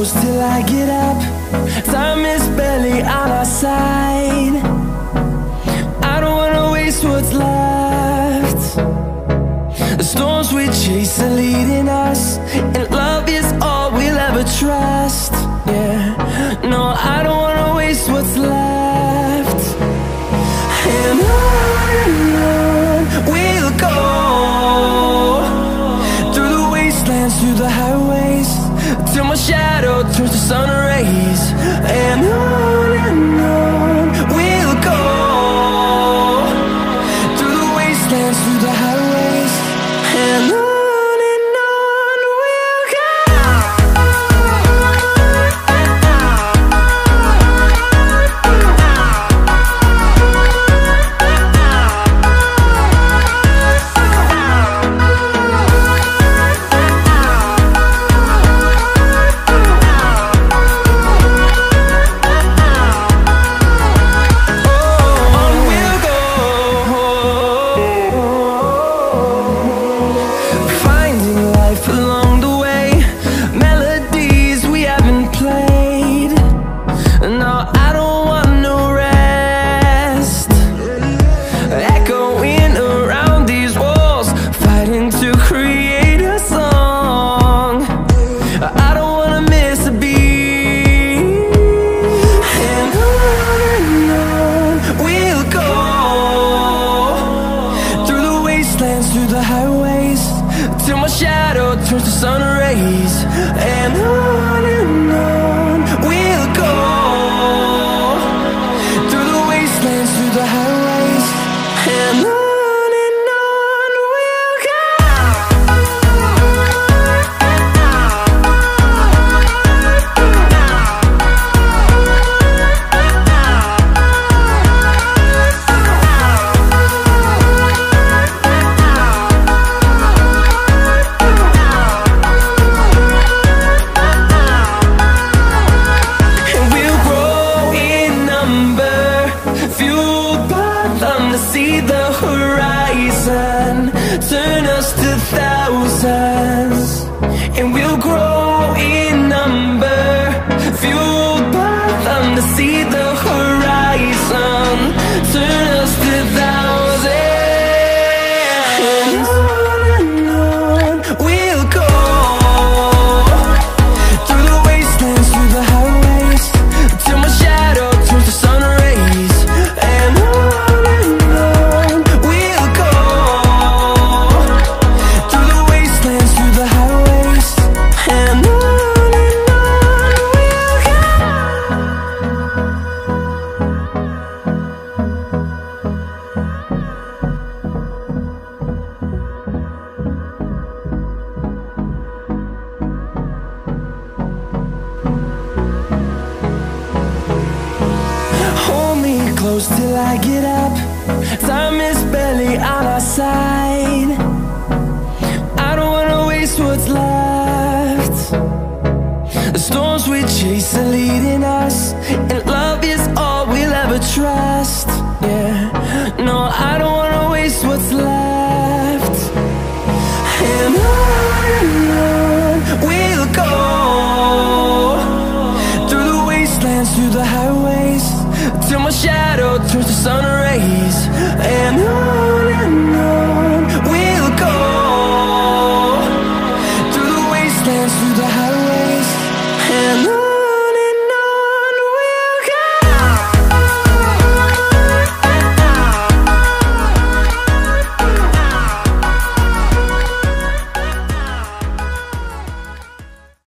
close till I get up. Time is barely on our side. I don't wanna waste what's left. The storms we chase are leading us, and love is all we'll ever trust. Yeah, no, I don't wanna waste what's left. And on we'll go, through the wastelands, through the highways, till my shadow turns to sun rays. And on we'll go, through the wastelands, through the highways, and on we'll go. Through the highways, till my shadow turns to sun rays. And on we'll go, through the wastelands, through the highways, and on we'll go. See the horizon, turn us to thousands, and we'll grow in number, fueled by them to see the horizon, turn us to thousands, and on we'll go, through the wastelands, through the highways, till my shadow turns to sun rays. And close till I get up. Time is barely on our side. I don't wanna waste what's left. The storms we chase are leading us, and love is all we'll ever trust. Yeah, no, I don't wanna waste what's left. And on we'll go, through the wastelands, through the highways, till my shadow turns to sun rays. And on